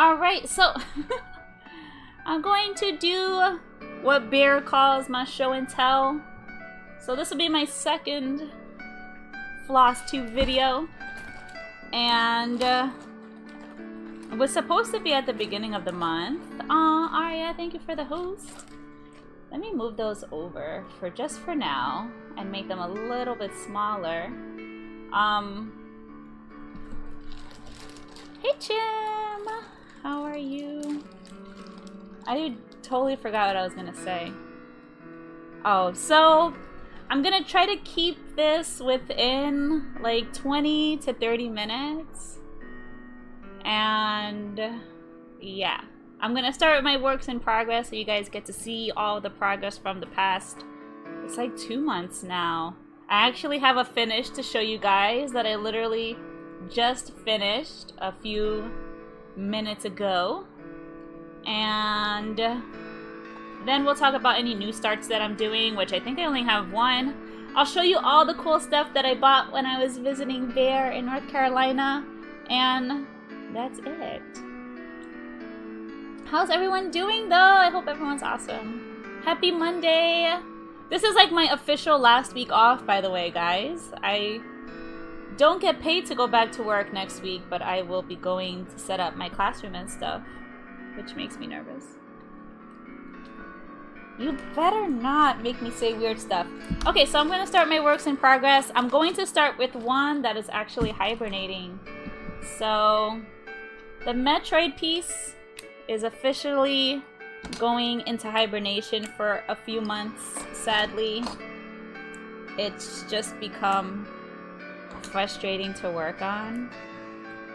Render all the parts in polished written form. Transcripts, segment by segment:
Alright, so I'm going to do what Bear calls my show and tell. So this will be my second FlossTube video. And it was supposed to be at the beginning of the month. Aria, thank you for the host. Let me move those over for just for now and make them a little bit smaller. Hey Jim! How are you? I totally forgot what I was gonna say. Oh, so I'm gonna try to keep this within like 20 to 30 minutes. And yeah, I'm gonna start with my works in progress so you guys get to see all the progress from the past. It's like 2 months now. I actually have a finish to show you guys that I literally just finished a few minutes ago. And then we'll talk about any new starts that I'm doing, which I think I only have one. I'll show you all the cool stuff that I bought when I was visiting Bear in North Carolina. And that's it. How's everyone doing though? I hope everyone's awesome. Happy Monday. This is like my official last week off, by the way, guys. I don't get paid to go back to work next week, but I will be going to set up my classroom and stuff, which makes me nervous. You better not make me say weird stuff. Okay, so I'm going to start my works in progress. I'm going to start with one that is actually hibernating. So, the Metroid piece is officially going into hibernation for a few months, sadly. It's just become frustrating to work on.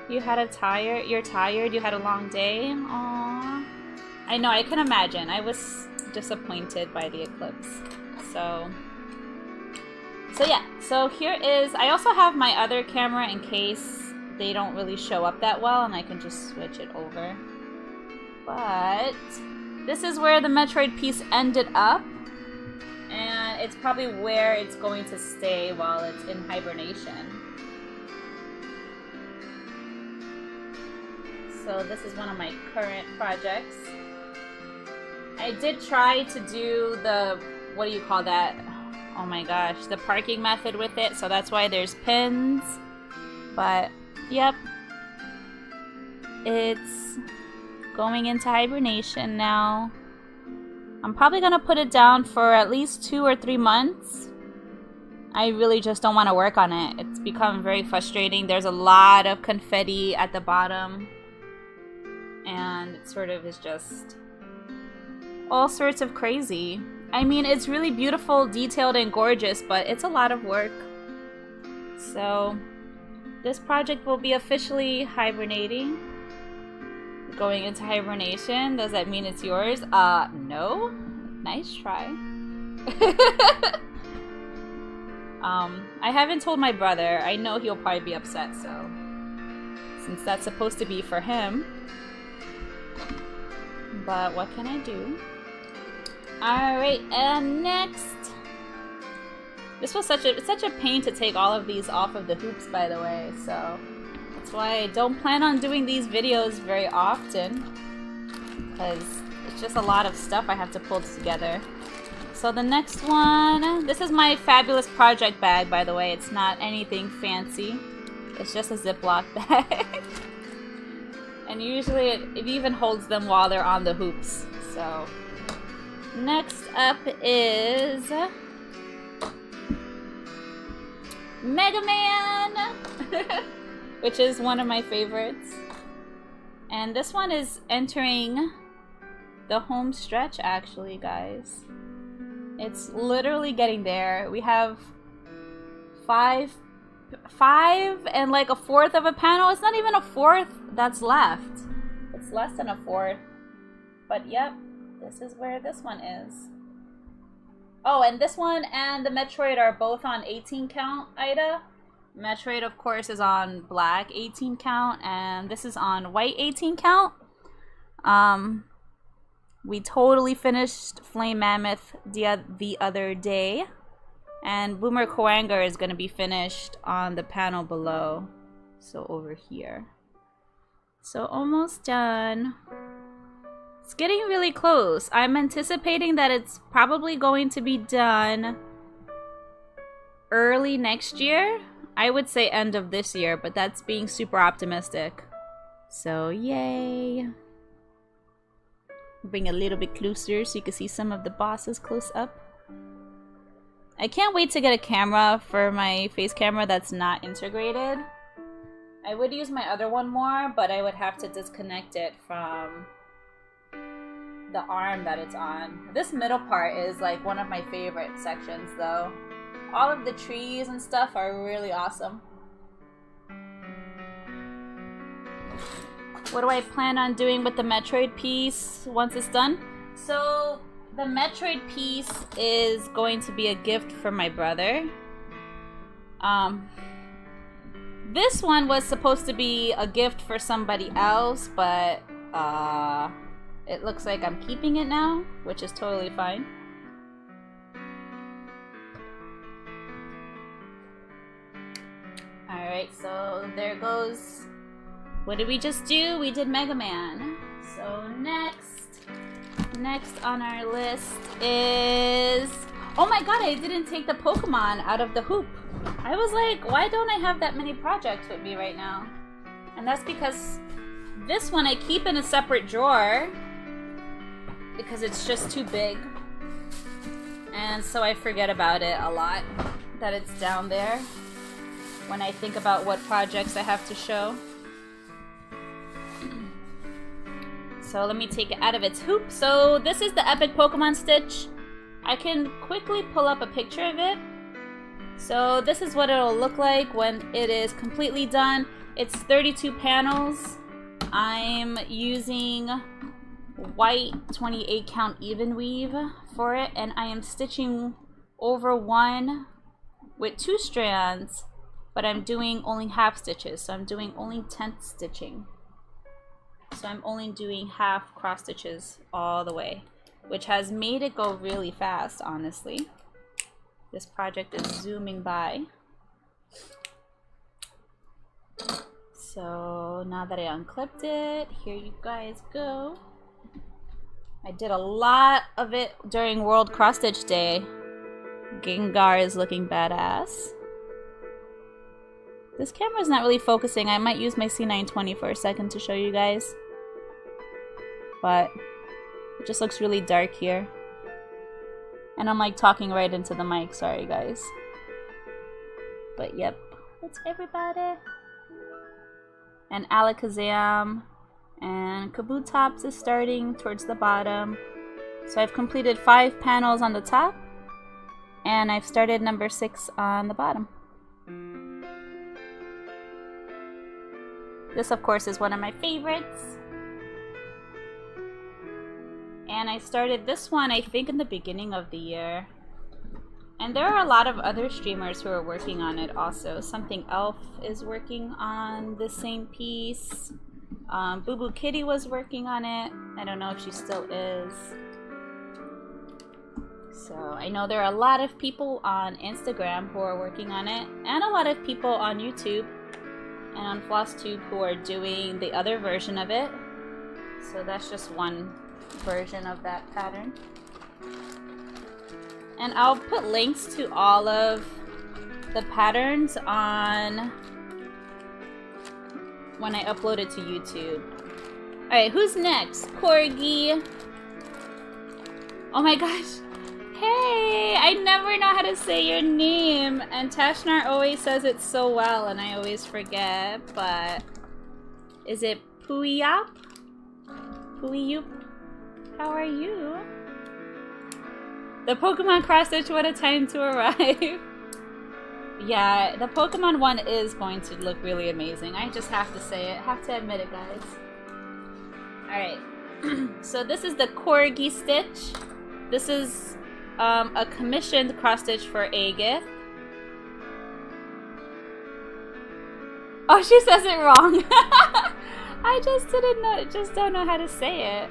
You're tired, you had a long day? Aww. I know, I can imagine. I was disappointed by the eclipse. So yeah, so here is, I also have my other camera in case they don't really show up that well and I can just switch it over. But this is where the Metroid piece ended up, and it's probably where it's going to stay while it's in hibernation. So this is one of my current projects. I did try to do the, what do you call that? Oh my gosh, the parking method with it, so that's why there's pins. But, yep. It's going into hibernation now. I'm probably gonna put it down for at least 2 or 3 months. I really just don't want to work on it. It's become very frustrating. There's a lot of confetti at the bottom. And it sort of is just all sorts of crazy. I mean, it's really beautiful, detailed, and gorgeous, but it's a lot of work. So, this project will be officially hibernating. Going into hibernation. Does that mean it's yours? No. Nice try. I haven't told my brother. I know he'll probably be upset, so since that's supposed to be for him. But what can I do? Alright, and next. This was such a pain to take all of these off of the hoops, by the way, so that's why I don't plan on doing these videos very often, because it's just a lot of stuff I have to pull together. So the next one, this is my fabulous project bag, by the way. It's not anything fancy. It's just a Ziploc bag. And usually it even holds them while they're on the hoops. So next up is Megaman, which is one of my favorites. And this one is entering the home stretch, actually, guys. It's literally getting there. We have five and like a fourth of a panel. It's not even a fourth that's left. It's less than a fourth. But yep, this is where this one is. Oh, and this one and the Metroid are both on 18 count, Ida. Metroid, of course, is on black 18 count, and this is on white 18 count. We totally finished Flame Mammoth the other day, and Boomer Koanga is going to be finished on the panel below, so over here. So almost done. It's getting really close. I'm anticipating that it's probably going to be done early next year. I would say end of this year, but that's being super optimistic. So yay. Bring a little bit closer so you can see some of the bosses close up. I can't wait to get a camera for my face camera that's not integrated. I would use my other one more, but I would have to disconnect it from the arm that it's on. This middle part is like one of my favorite sections though. All of the trees and stuff are really awesome. What do I plan on doing with the Metroid piece once it's done? So the Metroid piece is going to be a gift for my brother. This one was supposed to be a gift for somebody else, but it looks like I'm keeping it now, which is totally fine. Alright, so there goes... What did we just do? We did Megaman. So next on our list is... Oh my god, I didn't take the Pokemon out of the hoop. I was like, why don't I have that many projects with me right now? And that's because this one I keep in a separate drawer because it's just too big. And so I forget about it a lot, that it's down there when I think about what projects I have to show. So let me take it out of its hoop. So this is the Epic Pokemon Stitch. I can quickly pull up a picture of it. So this is what it'll look like when it is completely done. It's 32 panels. I'm using white 28 count even weave for it, and I am stitching over one with 2 strands, but I'm doing only half stitches, so I'm doing only 10th stitching. So I'm only doing half cross stitches all the way, which has made it go really fast, honestly. This project is zooming by. So now that I unclipped it, here you guys go. I did a lot of it during World Cross Stitch Day. Gengar is looking badass. This camera's not really focusing. I might use my C920 for a second to show you guys. But it just looks really dark here. And I'm like talking right into the mic, sorry guys. But yep, that's everybody. And Alakazam and Kabutops is starting towards the bottom. So I've completed 5 panels on the top, and I've started number 6 on the bottom. This of course is one of my favorites. And I started this one, I think, in the beginning of the year. And there are a lot of other streamers who are working on it also. Something Elf is working on the same piece. Boo Boo Kitty was working on it. I don't know if she still is. So I know there are a lot of people on Instagram who are working on it. And a lot of people on YouTube and on FlossTube who are doing the other version of it. So that's just one version of that pattern. And I'll put links to all of the patterns on when I upload it to YouTube. Alright, who's next? Corgi. Oh my gosh. Hey, I never know how to say your name. And Tashnar always says it so well and I always forget. But is it Puyap? Puyup? How are you? The Pokemon Cross Stitch, what a time to arrive. Yeah, the Pokemon one is going to look really amazing. I just have to say it. Have to admit it, guys. Alright. So this is the Corgi Stitch. This is a commissioned cross stitch for Agith. Oh, she says it wrong. I just don't know how to say it.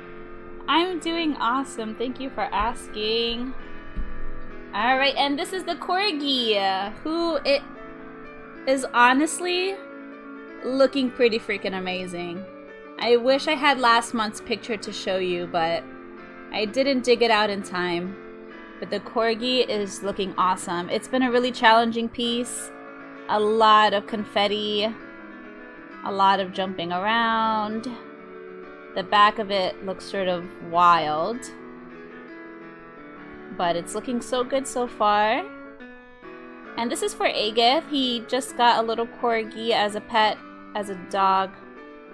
I'm doing awesome. Thank you for asking. Alright, and this is the Corgi, who it is honestly looking pretty freaking amazing. I wish I had last month's picture to show you, but I didn't dig it out in time. But the Corgi is looking awesome. It's been a really challenging piece. A lot of confetti. A lot of jumping around. The back of it looks sort of wild. But it's looking so good so far. And this is for Agith. He just got a little Corgi as a pet, as a dog.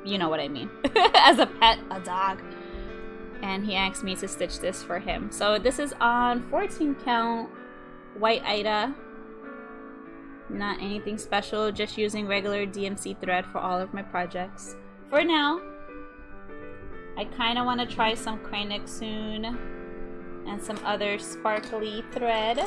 You know what I mean. As a pet, a dog. And he asked me to stitch this for him. So this is on 14 count white Ida. Not anything special, just using regular DMC thread for all of my projects. For now, I kind of want to try some Krennic soon. And some other sparkly thread.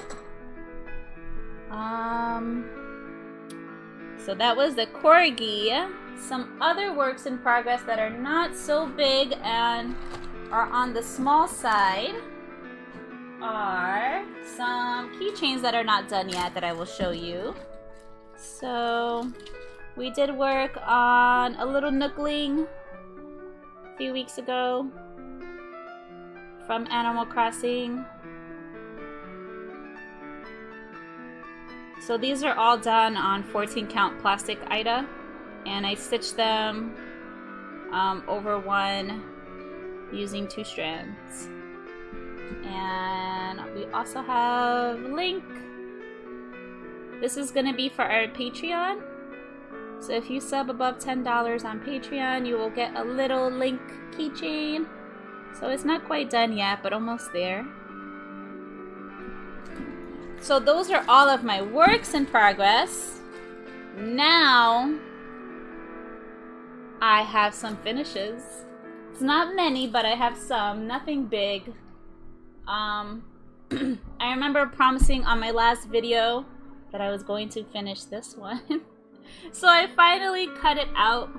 So that was the Corgi. Some other works in progress that are not so big and are on the small side are some keychains that are not done yet that I will show you. So we did work on a little Nookling a few weeks ago from Animal Crossing. So these are all done on 14 count plastic Ida, and I stitched them over one using 2 strands. And we also have Link. This is gonna be for our Patreon. So if you sub above $10 on Patreon, you will get a little Link keychain. So it's not quite done yet, but almost there. So those are all of my works in progress. Now, I have some finishes. It's not many, but I have some. Nothing big. I remember promising on my last video that I was going to finish this one. So I finally cut it out.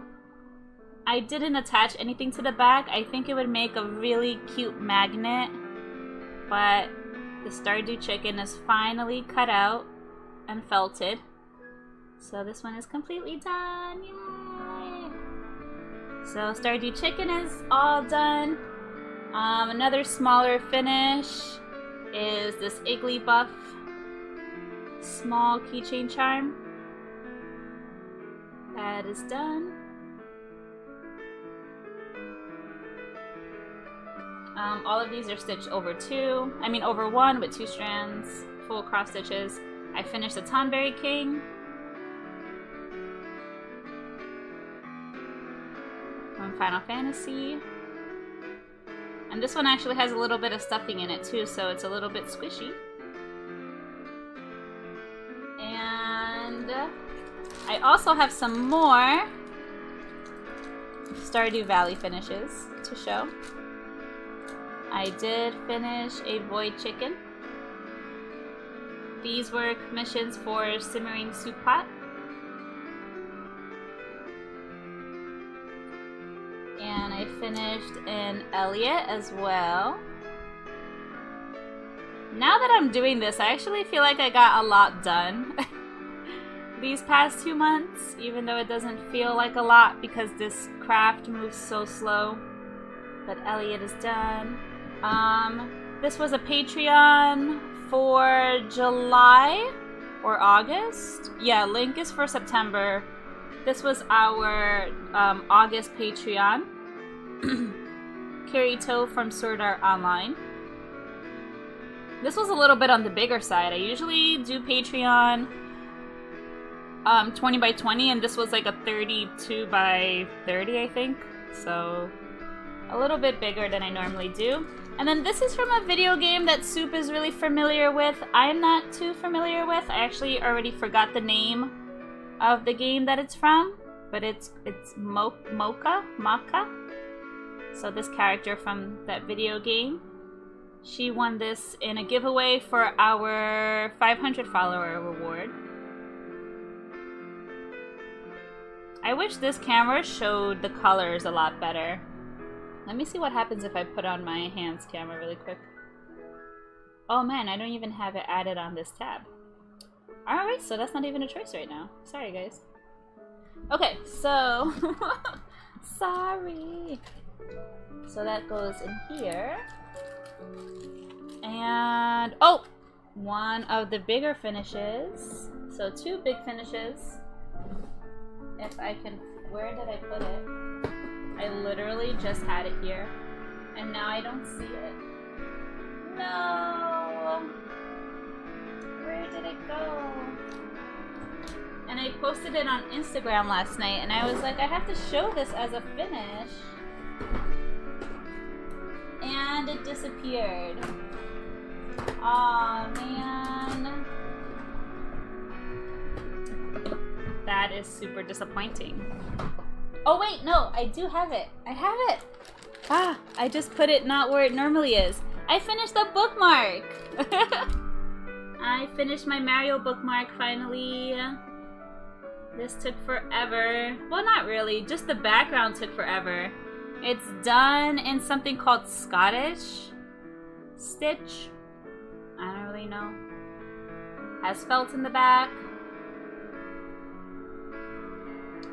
I didn't attach anything to the back. I think it would make a really cute magnet. But the Stardew chicken is finally cut out and felted. So this one is completely done. Yay! So Stardew chicken is all done. Another smaller finish is this Igglybuff small keychain charm. That is done. All of these are stitched over over one with 2 strands, full cross stitches. I finished the Tonberry King. From Final Fantasy. And this one actually has a little bit of stuffing in it too, so it's a little bit squishy. And I also have some more Stardew Valley finishes to show. I did finish a Void Chicken. These were commissions for Simmering Soup Pot. And I finished an Elliot as well. Now that I'm doing this, I actually feel like I got a lot done these past 2 months, even though it doesn't feel like a lot because this craft moves so slow. But Elliot is done. This was a Patreon for July or August. Yeah, link is for September. This was our August Patreon. Kirito from Sword Art Online. This was a little bit on the bigger side. I usually do Patreon 20 by 20, and this was like a 32 by 30, I think. So a little bit bigger than I normally do. And then this is from a video game that Soup is really familiar with. I'm not too familiar with. I actually already forgot the name of the game that it's from, but it's Mokka. So this character from that video game, she won this in a giveaway for our 500 follower reward. I wish this camera showed the colors a lot better. Let me see what happens if I put on my hands camera really quick. Oh man, I don't even have it added on this tab. Alright, so that's not even a choice right now. Sorry guys. Okay, so Sorry. So that goes in here. And, oh! One of the bigger finishes. So 2 big finishes. If I can, where did I put it? I literally just had it here. And now I don't see it. No! Where did it go? And I posted it on Instagram last night, and I was like, I have to show this as a finish. And it disappeared. Aw, man. That is super disappointing. Oh wait, no, I do have it. I have it. Ah, I just put it not where it normally is. I finished the bookmark. I finished my Mario bookmark finally. This took forever. Well, not really, just the background took forever. It's done in something called Scottish Stitch. I don't really know. Has felt in the back.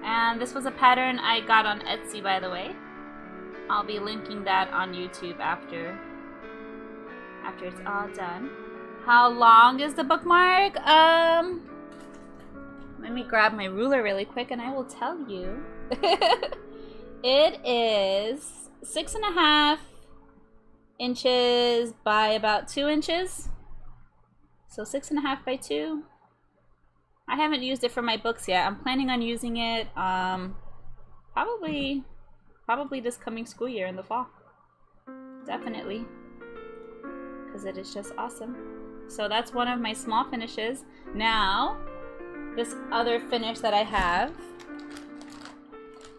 And this was a pattern I got on Etsy, by the way. I'll be linking that on YouTube after it's all done. How long is the bookmark? Let me grab my ruler really quick and I will tell you. It is 6.5 inches by about 2 inches. So 6.5 by 2. I haven't used it for my books yet. I'm planning on using it probably this coming school year in the fall. Definitely. Because it is just awesome. So that's one of my small finishes. Now, this other finish that I have.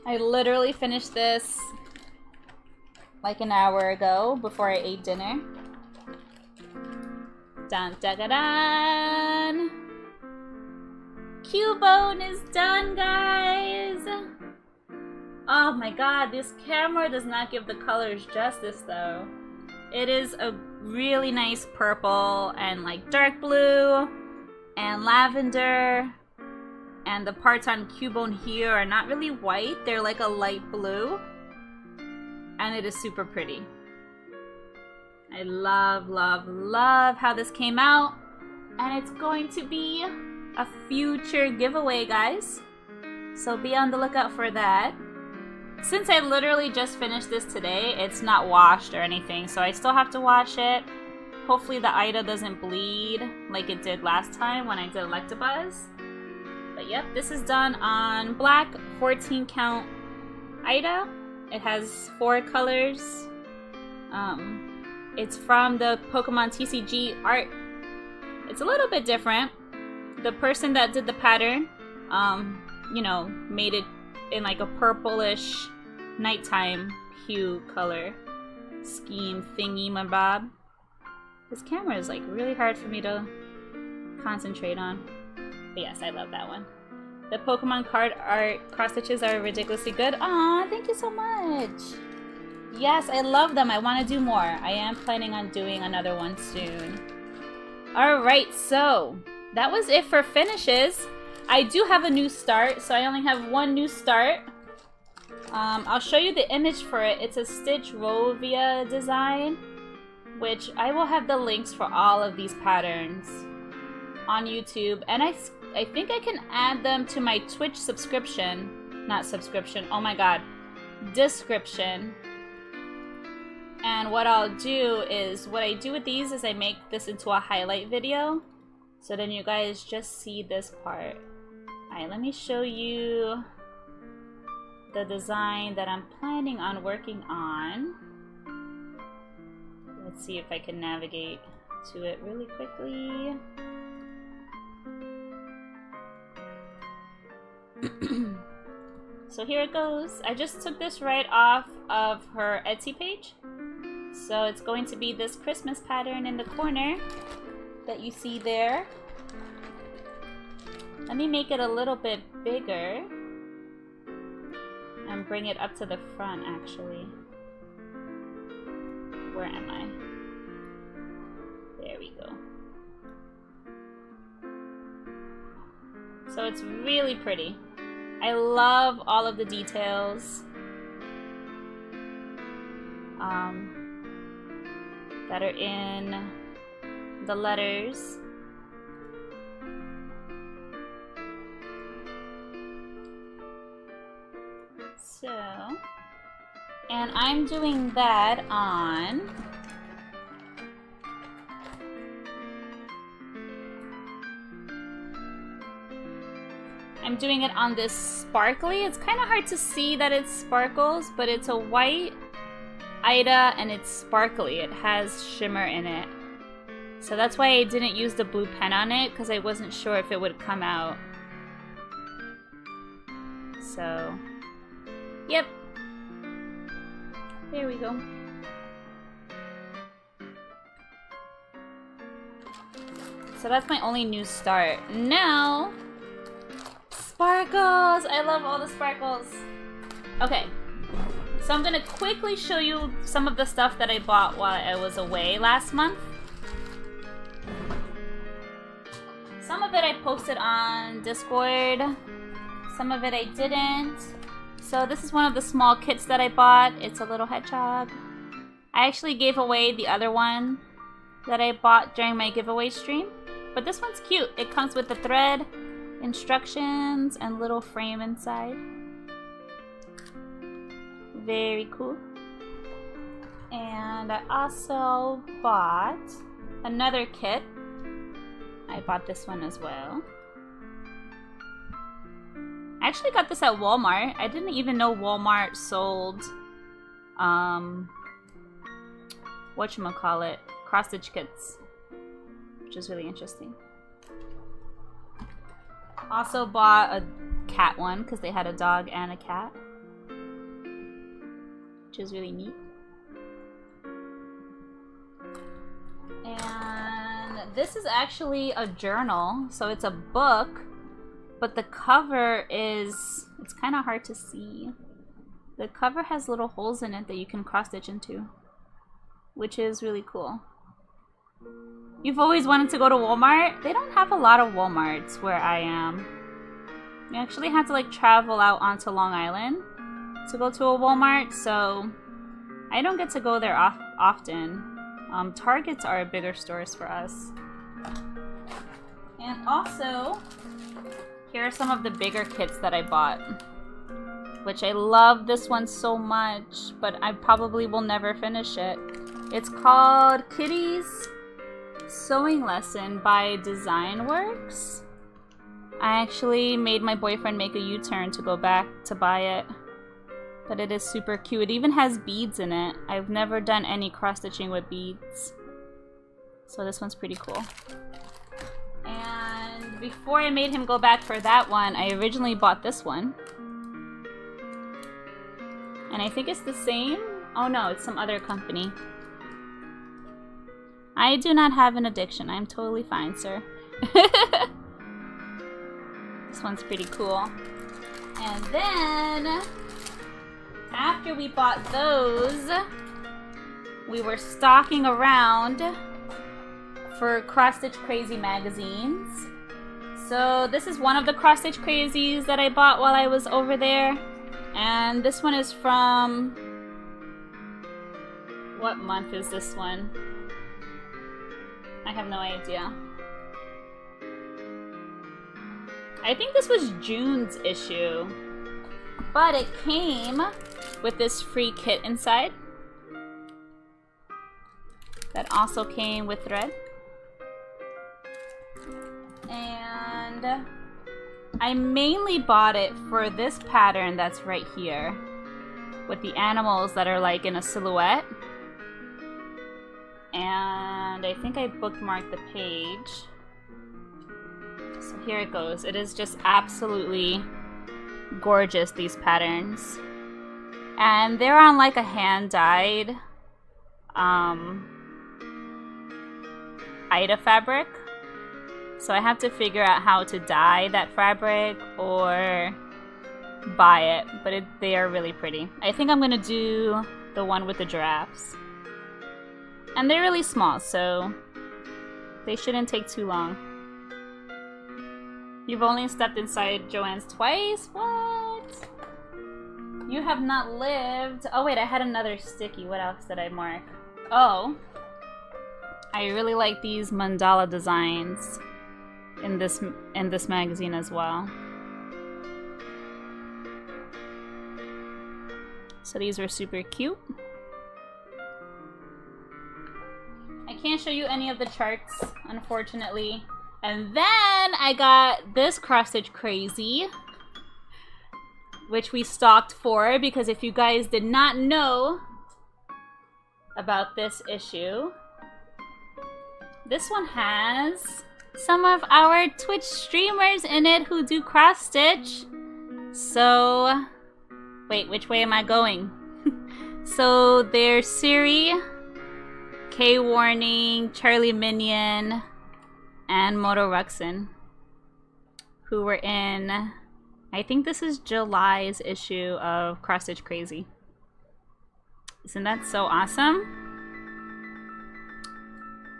I literally finished this like an hour ago before I ate dinner. Dun dun dun dun! Cubone is done, guys! Oh my god, this camera does not give the colors justice though. It is a really nice purple and like dark blue and lavender. And the parts on Cubone here are not really white, they're like a light blue. And it is super pretty. I love, love, love how this came out. And it's going to be a future giveaway, guys. So be on the lookout for that. Since I literally just finished this today, it's not washed or anything, so I still have to wash it. Hopefully the Ida doesn't bleed like it did last time when I did Electabuzz. But yep, this is done on black 14 count Ida. It has 4 colors. It's from the Pokemon TCG art. It's a little bit different. The person that did the pattern, you know, made it in like a purplish nighttime hue color scheme thingy mabob. This camera is like really hard for me to concentrate on. But yes, I love that one. The Pokemon card art cross stitches are ridiculously good. Aw, thank you so much. Yes, I love them. I want to do more. I am planning on doing another one soon. Alright, so that was it for finishes. I do have a new start, so I only have one new start. I'll show you the image for it. It's a Stitch Rovia design, which I will have the links for all of these patterns on YouTube. And I think I can add them to my Twitch subscription. Not subscription, oh my god. Description. And what I'll do is, what I do with these is I make this into a highlight video. So then you guys just see this part. Alright, let me show you the design that I'm planning on working on. Let's see if I can navigate to it really quickly. So here it goes. I just took this right off of her Etsy page. So it's going to be this Christmas pattern in the corner that you see there. Let me make it a little bit bigger and bring it up to the front, actually. Where am I? There we go. So it's really pretty. I love all of the details. that are in the letters. So, and I'm doing that on this sparkly. It's kind of hard to see that it sparkles, but it's a white Ida and it's sparkly. It has shimmer in it. So that's why I didn't use the blue pen on it, because I wasn't sure if it would come out. So, yep. There we go. So that's my only new start. Now, sparkles! I love all the sparkles. Okay, so I'm gonna quickly show you some of the stuff that I bought while I was away last month. Some of it I posted on Discord, some of it I didn't. So this is one of the small kits that I bought. It's a little hedgehog. I actually gave away the other one that I bought during my giveaway stream. But this one's cute. It comes with the thread, instructions, and little frame inside. Very cool. And I also bought another kit. I bought this one as well. I actually got this at Walmart. I didn't even know Walmart sold whatchamacallit, cross-stitch kits, which is really interesting. Also bought a cat one because they had a dog and a cat, which is really neat. And this is actually a journal, so it's a book, but the cover is, it's kind of hard to see. The cover has little holes in it that you can cross-stitch into, which is really cool. You've always wanted to go to Walmart? They don't have a lot of Walmarts where I am. You actually have to like travel out onto Long Island to go to a Walmart, so I don't get to go there often. Targets are bigger stores for us. And also, here are some of the bigger kits that I bought, which I love this one so much, but I probably will never finish it. It's called Kitty's Sewing Lesson by Design Works. I actually made my boyfriend make a U-turn to go back to buy it, but it is super cute. It even has beads in it. I've never done any cross-stitching with beads, so this one's pretty cool. And before I made him go back for that one, I originally bought this one. And I think it's the same. Oh no, it's some other company. I do not have an addiction. I'm totally fine, sir. This one's pretty cool. And then, after we bought those, we were stalking around for Cross Stitch Crazy magazines. So this is one of the Cross Stitch Crazies that I bought while I was over there. And this one is from... what month is this one? I have no idea. I think this was June's issue. But it came with this free kit inside. That also came with thread. And I mainly bought it for this pattern that's right here, with the animals that are like in a silhouette. And I think I bookmarked the page. So here it goes. It is just absolutely gorgeous, these patterns. And they're on like a hand-dyed Ida fabric. So I have to figure out how to dye that fabric or buy it, but they are really pretty. I think I'm gonna do the one with the giraffes. And they're really small, so they shouldn't take too long. You've only stepped inside Joanne's twice? What? You have not lived. Oh wait, I had another sticky. What else did I mark? Oh, I really like these mandala designs in this magazine as well. So these were super cute. I can't show you any of the charts, unfortunately. And then I got this cross-stitch crazy, which we stocked for, because if you guys did not know about this issue, this one has some of our Twitch streamers in it who do cross-stitch. So, wait, which way am I going? So there's Siri, K-Warning, Charlie Minion, and Moto Ruxin, who were in, I think this is July's issue of Cross Stitch Crazy. Isn't that so awesome?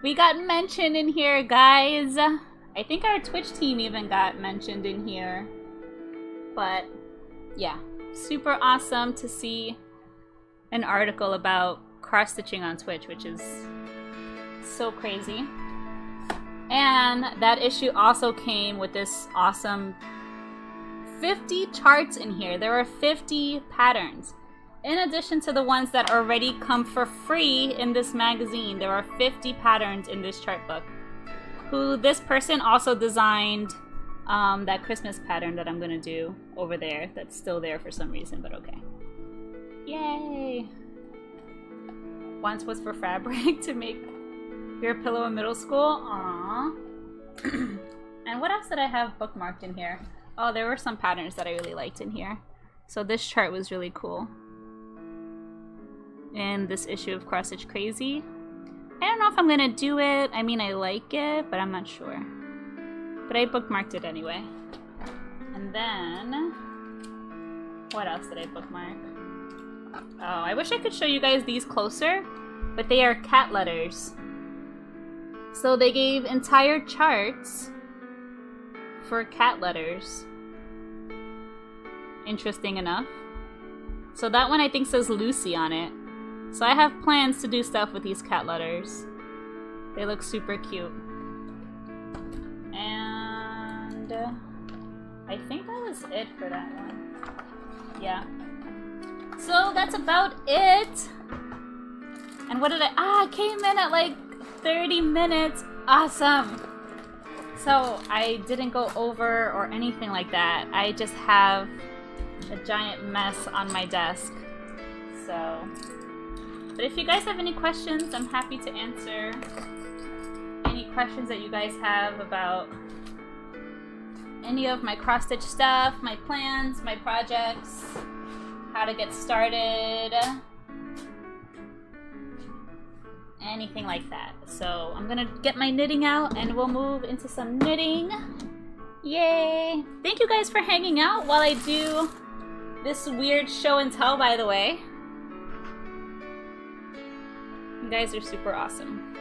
We got mentioned in here, guys. I think our Twitch team even got mentioned in here. But yeah, super awesome to see an article about cross-stitching on Twitch, which is so crazy. And that issue also came with this awesome 50 charts in here. There are 50 patterns. In addition to the ones that already come for free in this magazine, there are 50 patterns in this chart book. Who this person also designed that Christmas pattern that I'm gonna do over there. That's still there for some reason, but okay. Yay! Once was for fabric to make your pillow in middle school. Aww. And what else did I have bookmarked in here? Oh, there were some patterns that I really liked in here. So this chart was really cool. In this issue of Cross Stitch Crazy. I don't know if I'm gonna do it. I mean, I like it, but I'm not sure. But I bookmarked it anyway. And then, what else did I bookmark? Oh, I wish I could show you guys these closer, but they are cat letters. So they gave entire charts for cat letters. Interesting enough. So that one I think says Lucy on it. So I have plans to do stuff with these cat letters. They look super cute. And I think that was it for that one. Yeah. So that's about it. And what did I came in at like 30 minutes. Awesome. So I didn't go over or anything like that. I just have a giant mess on my desk. So, but if you guys have any questions, I'm happy to answer any questions that you guys have about any of my cross-stitch stuff, my plans, my projects, how to get started, anything like that. So I'm gonna get my knitting out and we'll move into some knitting. Yay! Thank you guys for hanging out while I do this weird show and tell, by the way. You guys are super awesome.